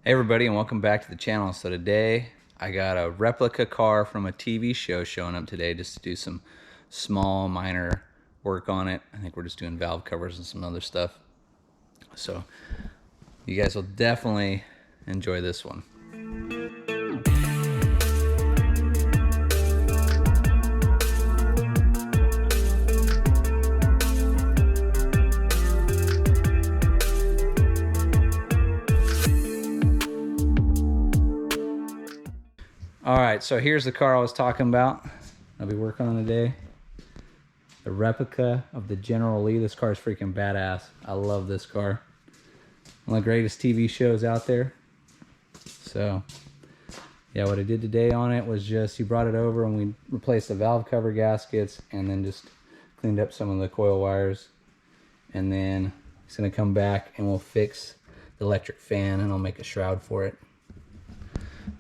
Hey everybody, and welcome back to the channel. So today I got a replica car from a TV show showing up today just to do some small minor work on it. I think we're just doing valve covers and some other stuff. So you guys will definitely enjoy this one. All right, so here's the car I was talking about. I'll be working on today. The replica of the General Lee. This car is freaking badass. I love this car. One of the greatest TV shows out there. So, yeah, what I did today on it was just, he brought it over and we replaced the valve cover gaskets and then just cleaned up some of the coil wires. And then he's gonna come back and we'll fix the electric fan and I'll make a shroud for it.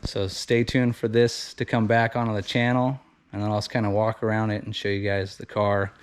So stay tuned for this to come back onto the channel, and then I'll just kind of walk around it and show you guys the car.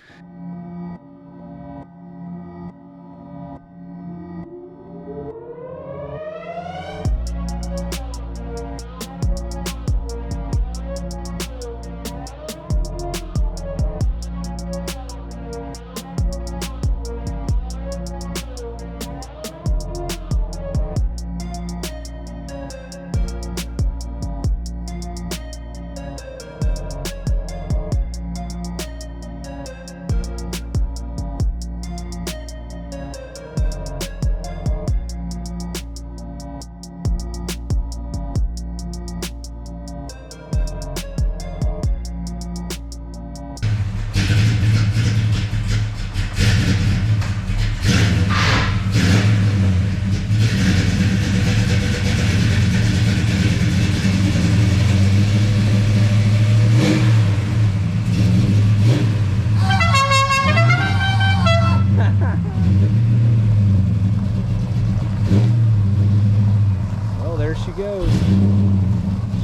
Well, there she goes.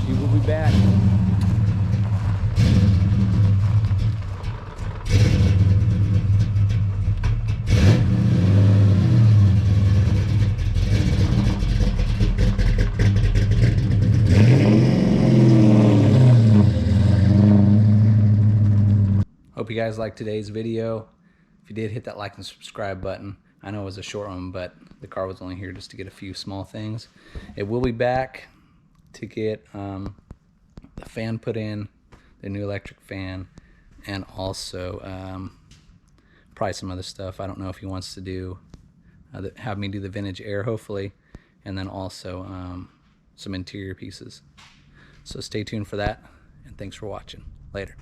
She will be back. Hope you guys liked today's video. If you did, hit that like and subscribe button. I know it was a short one, but the car was only here just to get a few small things. It will be back to get the fan put in, the new electric fan, and also probably some other stuff. I don't know if he wants to do, have me do the vintage air, hopefully, and then also some interior pieces. So stay tuned for that, and thanks for watching. Later.